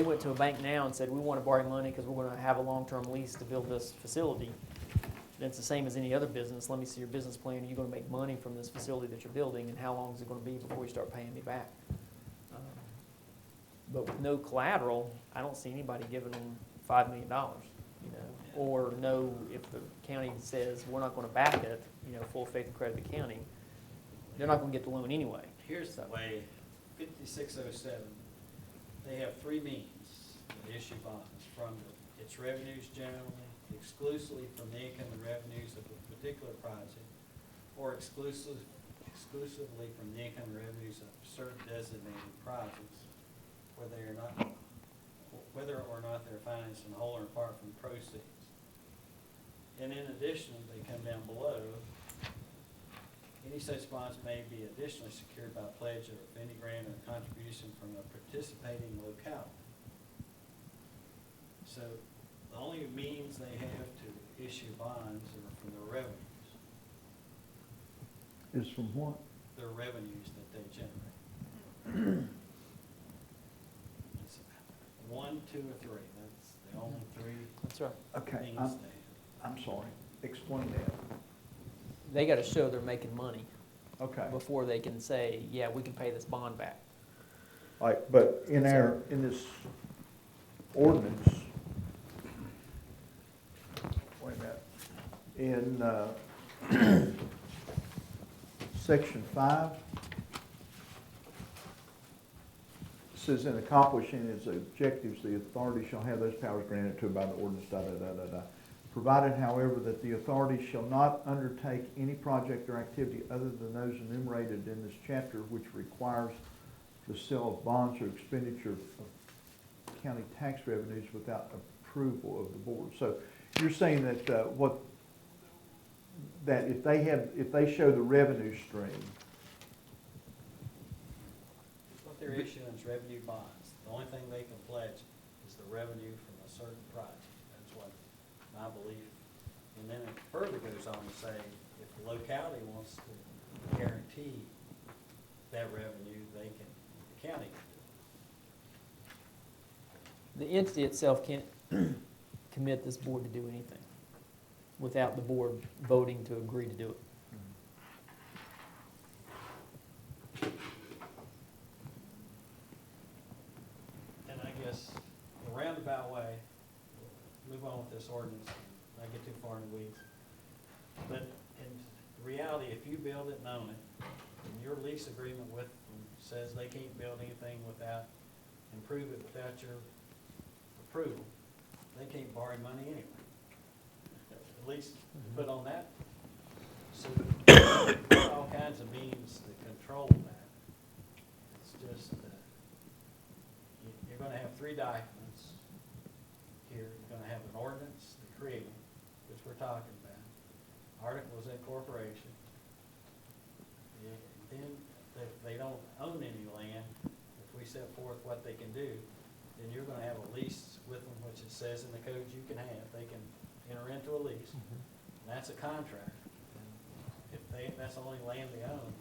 went to a bank now and said, we want to borrow money because we're going to have a long-term lease to build this facility, then it's the same as any other business. Let me see your business plan. Are you going to make money from this facility that you're building, and how long is it going to be before you start paying me back? But with no collateral, I don't see anybody giving them $5 million, or no, if the county says, we're not going to back it, full faith and credit to county, they're not going to get the loan anyway.
Here's the way, 5607, they have three means to issue bonds: from its revenues generally, exclusively from the income and revenues of a particular project, or exclusively from the income and revenues of certain designated projects, whether or not they're financed in whole or in part from proceeds. And in addition, they come down below, any such bonds may be additionally secured by pledge of any grant or contribution from a participating locality. So the only means they have to issue bonds are from their revenues,
Is from what?
their revenues that they generate. It's 1, 2, or 3. That's the only three
That's right.
Okay,
things they have.
I'm sorry, explain that.
They got to show they're making money
Okay.
before they can say, yeah, we can pay this bond back.
Like, but in this ordinance, wait a minute, in, section 5, it says in accomplishing its objectives, the authority shall have those powers granted to it by the ordinance, Provided, however, that the authority shall not undertake any project or activity other than those enumerated in this chapter which requires the sale of bonds or expenditure of county tax revenues without approval of the board. So you're saying that that if they show the revenue stream,
What they're issuing is revenue bonds. The only thing they can pledge is the revenue from a certain project. That's what my belief. And then it further goes on to say, if the locality wants to guarantee that revenue, they can, the county can do it.
The entity itself can't commit this board to do anything without the board voting to agree to do it.
And I guess the roundabout way, move on with this ordinance, not get too far in the weeds. But in reality, if you build it and own it, and your lease agreement with them says they can't build anything without, improve it without your approval, they can't borrow money anyway. At least put on that. So there's all kinds of means to control that. It's just, you're gonna have three documents here. You're gonna have an ordinance, the creating, which we're talking about, articles of incorporation. Then, if they don't own any land, if we set forth what they can do, then you're gonna have a lease with them, which it says in the codes you can have. They can enter into a lease, and that's a contract. And if that's the only land they own,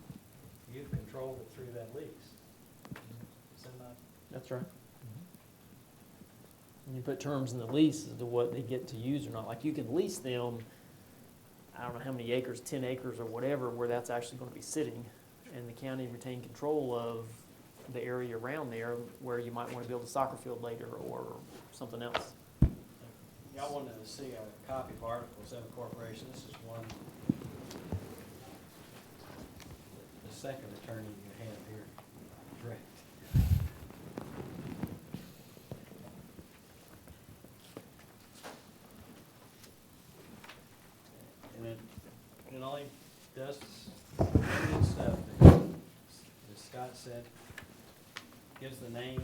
you've controlled it through that lease. Is that not?
That's right. And you put terms in the lease as to what they get to use or not. Like you can lease them, I don't know how many acres, 10 acres or whatever, where that's actually going to be sitting, and the county retain control of the area around there where you might want to build a soccer field later or something else.
Y'all wanted to see a copy of articles of incorporation. This is one, the second attorney you have here, correct. And it only does limited stuff. As Scott said, gives the name,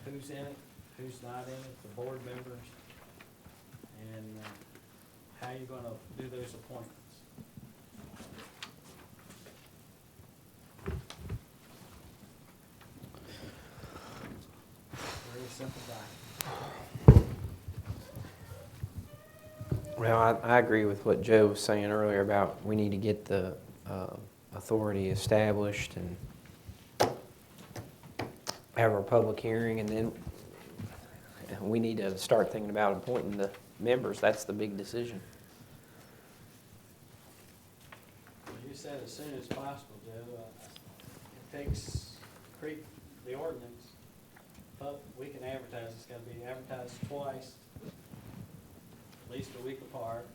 who's in it, who's not in it, the board members, and how you gonna do those appointments. Very simple document.
Well, I agree with what Joe was saying earlier about we need to get the authority established and have our public hearing, and then we need to start thinking about appointing the members. That's the big decision.
You said as soon as possible, Joe. It takes, the ordinance, we can advertise, it's gotta be advertised twice, at least a week apart,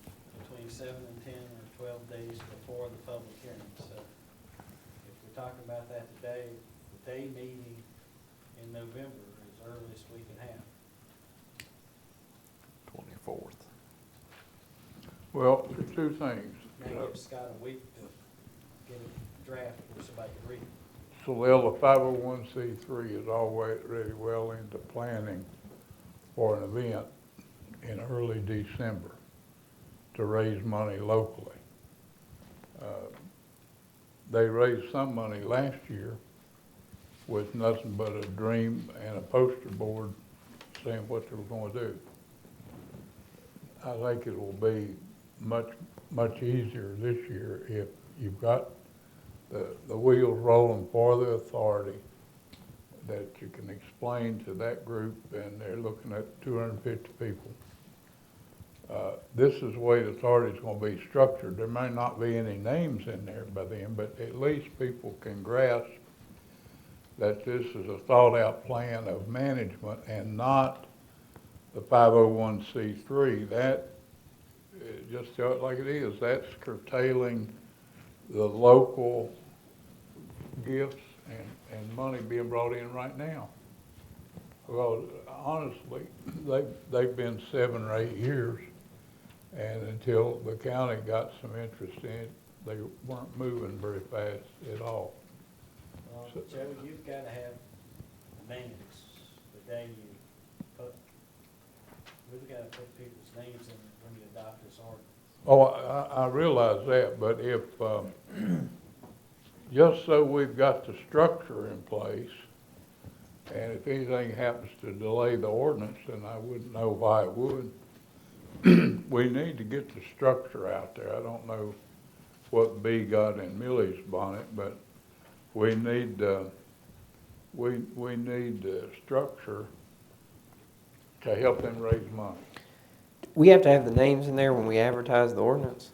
and between 7 and 10 or 12 days before the public hearing. So if we're talking about that today, the day meeting in November is the earliest we can have.
24th.
Well, there's two things.
Now give Scott a week to get a draft for somebody to read.
Solella 501c3 is already well into planning for an event in early December to raise money locally. They raised some money last year with nothing but a dream and a poster board saying what they were going to do. I think it will be much easier this year if you've got the wheels rolling for the authority, that you can explain to that group, and they're looking at 250 people. This is the way the authority is going to be structured. There may not be any names in there by then, but at least people can grasp that this is a thought-out plan of management and not the 501c3. That, just tell it like it is, that's curtailing the local gifts and money being brought in right now. Well, honestly, they've been 7 or 8 years, and until the county got some interest in it, they weren't moving very fast at all.
Well, Joe, you've gotta have names the day you we've gotta put people's names in when you adopt this ordinance.
Oh, I realize that, but if, just so we've got the structure in place, and if anything happens to delay the ordinance, then I wouldn't know why it would. We need to get the structure out there. I don't know what bee got in Millie's bonnet, but we need, we need structure to help them raise money.
We have to have the names in there when we advertise the ordinance.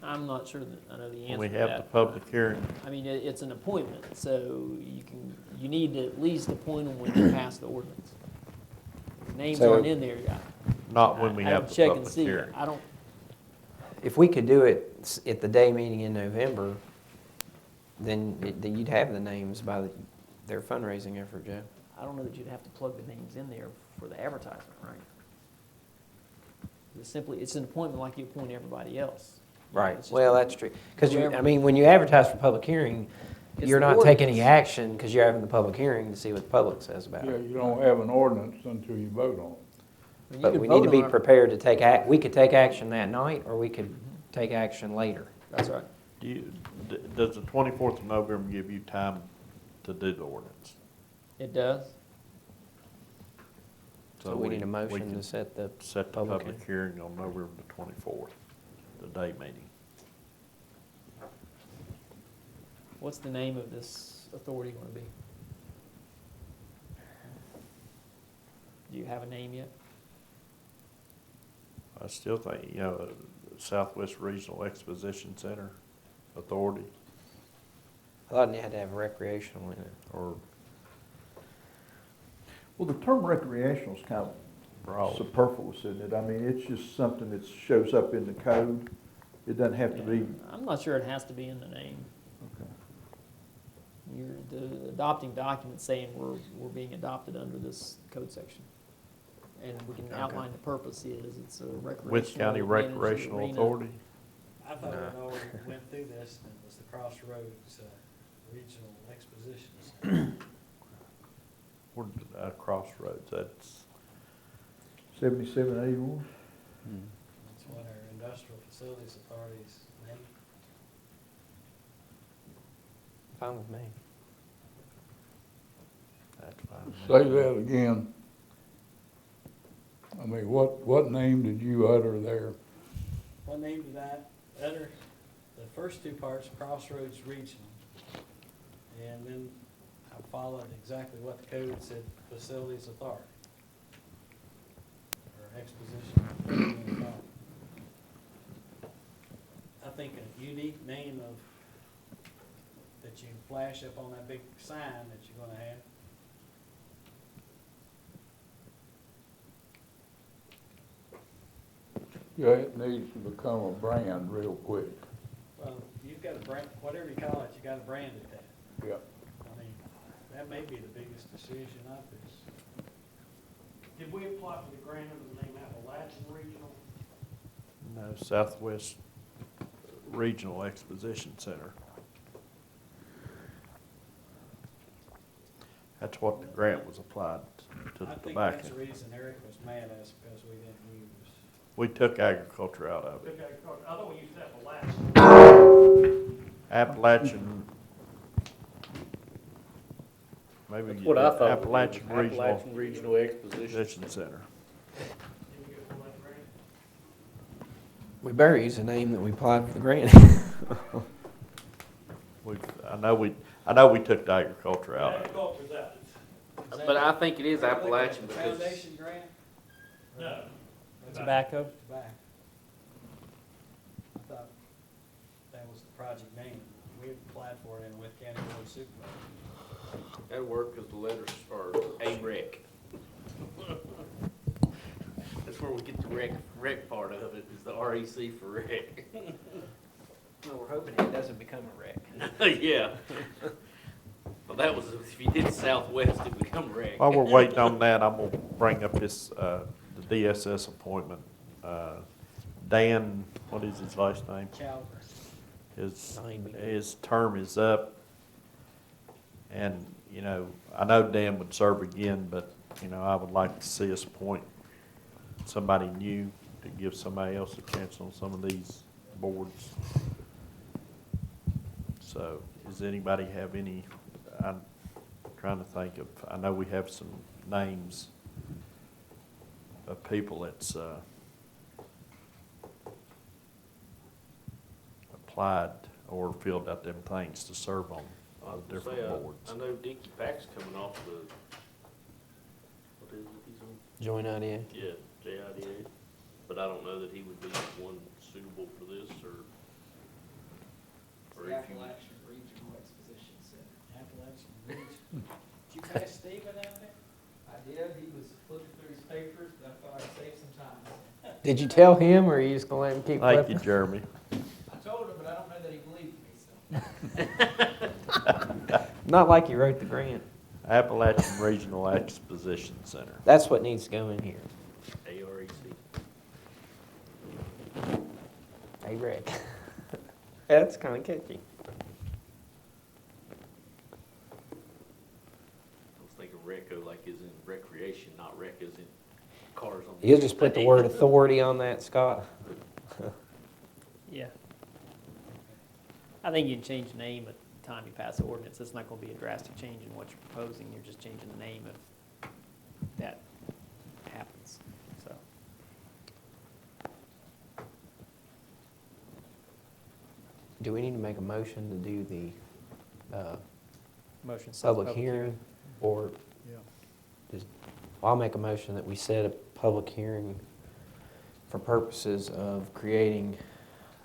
I'm not sure that I know the answer
When we
to
have
that.
the public hearing,
I mean, it's an appointment, so you need to at least appoint them when you pass the ordinance. Names
So-
aren't in there yet.
not when we
I
have the
check and
public
see.
hearing.
I don't,
If we could do it at the day meeting in November, then you'd have the names by their fundraising effort, Joe.
I don't know that you'd have to plug the names in there for the advertisement, right? It's an appointment like you appoint everybody else.
Right,
It's just
well,
a-
that's true. Because
whoever-
I mean, when you advertise for public hearing,
It's
you're
the
not taking any
ordinance.
action because you're having the public hearing to see what the public says about
Yeah,
it.
you don't have an ordinance until you vote on it.
I mean, you
But
could
we need to
vote
be
on it.
prepared to we could take action that night, or we could take action later.
That's right.
Does the 24th of November give you time to do the ordinance?
It does.
So we need a
we
motion
can
to set the
set the
public
public hearing on November the 24th, the day meeting.
What's the name of this authority going to be? Do you have a name yet?
I still think, Southwest Regional Exposition Center Authority,
I thought you had to have recreational in it.
or
Well, the term recreational is kind of
broad.
superfluous, isn't it? I mean, it's just something that shows up in the code. It doesn't have to be,
I'm not sure it has to be in the name.
okay.
You're adopting documents saying we're being adopted under this code section. And we can
Okay.
outline the purpose is, it's a recreational.
Wythe County
managed
Recreational
arena.
Authority.
I thought
No.
when I already went through this, and it was the Crossroads Regional Expositions.
Where did Crossroads, that's,
7781.
That's what our industrial facilities authorities name.
Fine with me.
That's fine.
Say that again. I mean, what name did you utter there?
What name did I utter? The first two parts, Crossroads Regional. And then I followed exactly what the code said, facilities authority. Or exposition. I think a unique name of, that you flash up on that big sign that you're gonna have.
Yeah, it needs to become a brand real quick.
Well, you've got a brand, whatever you call it, you gotta brand it that.
Yeah.
I mean, that may be the biggest decision of this.
Did we apply for the grant under the name Appalachian Regional?
No, Southwest Regional Exposition Center. That's what the grant was applied to
I
the
think that's
tobacco.
the reason Eric was mad at us, because we didn't use.
We took agriculture out of it.
Okay, I thought we used Appalachian.
Appalachian, maybe
That's
you
what I
did
thought.
Appalachian Regional
Appalachian Regional Exposition.
Exposition Center.
Did we get one of that grant?
We better use the name that we applied for the grant.
I know we took the agriculture out of it.
Agriculture's out.
Is that
But I think it is
the-
Appalachian
the
because
Foundation grant?
No.
Tobacco?
Tobacco. I thought that was the project name. We applied for it in Wythe County Board of Supervisors.
that'd work because the letters are A-REC. That's where we get the rec part of it, is the REC for rec.
No, we're hoping it doesn't become a wreck.
Yeah. Well, that was, if you did Southwest, it would become rec.
While we're waiting on that, I'm gonna bring up this, the DSS appointment. Dan, what is his last name?
Calvert.
His term is up. And, you know, I know Dan would serve again, but, you know, I would like to see us appoint somebody new to give somebody else a chance on some of these boards. So, does anybody have any, I'm trying to think of, I know we have some names of people that's, applied or filled out them things to serve on different boards.
I know Dickie Pack's coming off the, what is it he's on?
Joint idea.
Yeah, JIDA, but I don't know that he would be one suitable for this, or
The
if you.
Appalachian Regional Exposition Center.
Appalachian Region. Did you pass Stephen out there?
I did, he was flipping through his papers, but I thought I'd save some time.
Did you tell him, or are you just gonna let him keep
Thank
flipping?
you, Jeremy.
I told him, but I don't know that he believed me, so.
Not like you wrote the grant.
Appalachian Regional Exposition Center.
That's what needs to go in here.
AREC.
Hey, Rick. That's kind of catchy.
I was thinking reco like is in recreation, not rec as in cars on.
You'll just put the word authority on that, Scott?
Yeah. I think you can change the name at the time you pass the ordinance. It's not gonna be a drastic change in what you're proposing. You're just changing the name if that happens, so.
Do we need to make a motion to do the
Motion sets
public hearing? Or, well, I'll make a motion that we set a public hearing for purposes of creating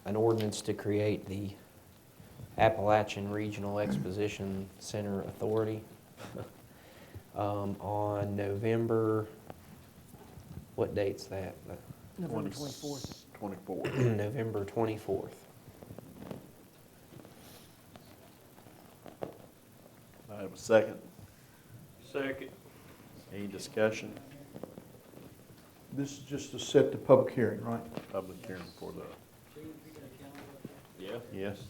an ordinance to create the Appalachian Regional Exposition Center Authority on November, what date's that?
November 24th.
24th.
November 24th.
I have a second.
Second.
Any discussion?
This is just to set the public hearing, right?
Public hearing for the,
Yeah,
yes?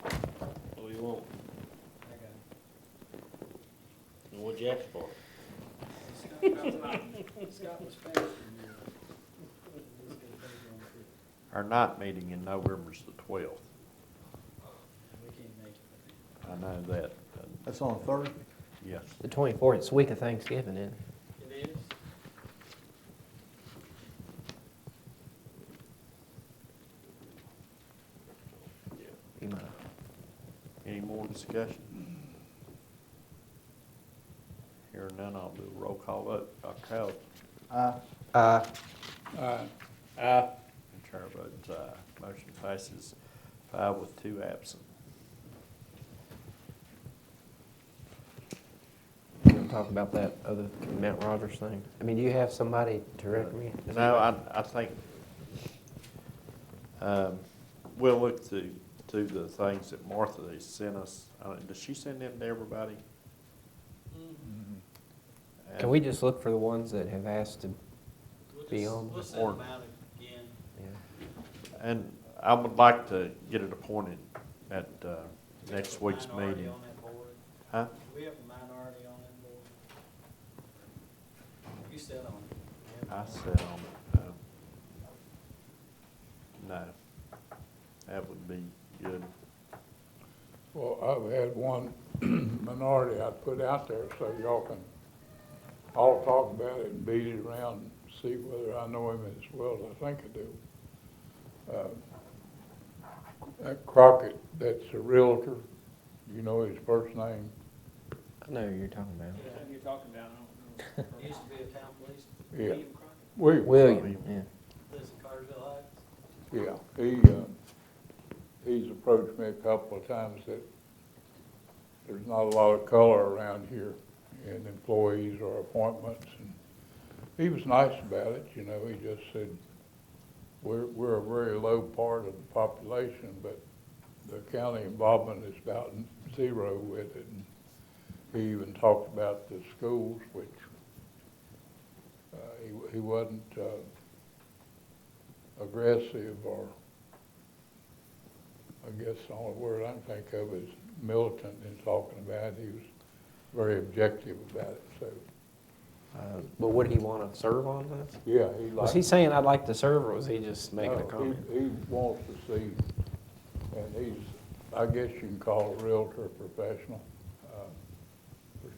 what do you want?
I got it.
And what Jack's for?
Discuss Scott was fast.
Our night meeting in November is the 12th.
We can't make it.
I know that,
That's on a Thursday?
yes.
The 24th, it's the week of Thanksgiving, isn't it?
It is?
You might.
Any more discussion? Hearing none, I'll do a roll call vote. Dr. Howard?
Aye.
The chair votes aye. Motion passes 5 with 2 absent.
You want to talk about that other Mount Rogers thing? I mean, do you have somebody to recommend?
No, I think, we'll look to the things that Martha has sent us. Does she send them to everybody?
Can we just look for the ones that have asked to
We'll
be
just-
on?
We'll send them out again.
Yeah.
And I would like to get it appointed at next week's
Minority
meeting.
on that board.
Huh?
Do we have a minority on that board? You said on it.
I said on it, no. That would be good.
Well, I've had one minority I put out there so y'all can all talk about it and beat it around and see whether I know him as well as I think I do. That Crockett, that's a realtor, you know his first name?
I know who you're talking about.
Yeah, you're talking about, I don't know. He used to be a town police.
Yeah.
William Crockett,
William.
Yeah.
lives in Cartersville Heights.
Yeah, he's approached me a couple of times that there's not a lot of color around here in employees or appointments, and he was nice about it, you know, he just said, we're a very low part of the population, but the county involvement is about 0 with it, and he even talked about the schools, which he wasn't aggressive, or I guess the only word I can think of is militant in talking about it. He was very objective about it, so,
But would he want to serve on this?
yeah, he
Was
liked.
he saying I'd like to serve, or was he just making a
No,
comment?
He wants to see, and he's, I guess you can call a realtor professional,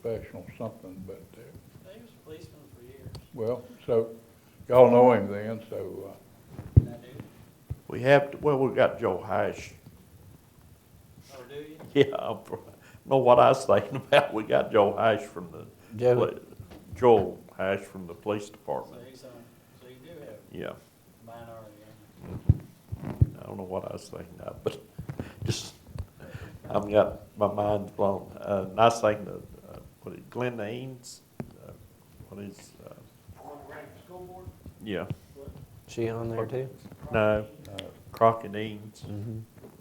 professional something, but,
He was a policeman for years.
well, so, y'all know him then, so,
I do.
We've got Joe Hash.
Oh, do you?
Yeah, I know what I was thinking about. We got Joe Hash from
Joe?
Joel Hash from the police
So
department.
he's on, so you do have
Yeah,
a minority on
I don't know what I was thinking of, but just, I've got my mind blown. Nice thing to, Glenn Eanes, what is,
On the Rankin School Board?
yeah,
She on there too?
no, Crockett Eanes,
Mm-hmm.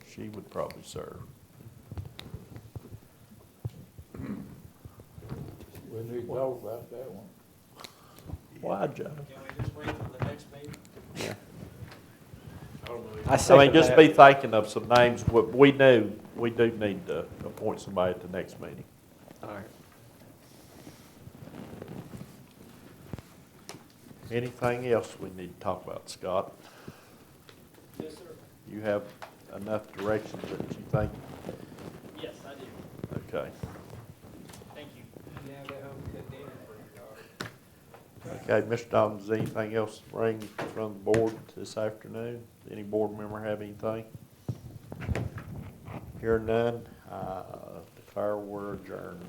she would probably serve.
we need to talk about that one.
Why, Joe?
it. Can we just wait till the next meeting?
Yeah.
I don't know.
I mean, just be thinking of some names. We do need to appoint somebody at the next meeting.
All right.
Anything else we need to talk about, Scott?
Yes, sir.
You have enough directions that you think,
Yes, I do.
okay.
Thank you.
Yeah, go home and cook dinner for your daughter.
Okay, Mr. Dobbins, anything else to bring from the board this afternoon? Any board member have anything? Hearing none, declare we're adjourned.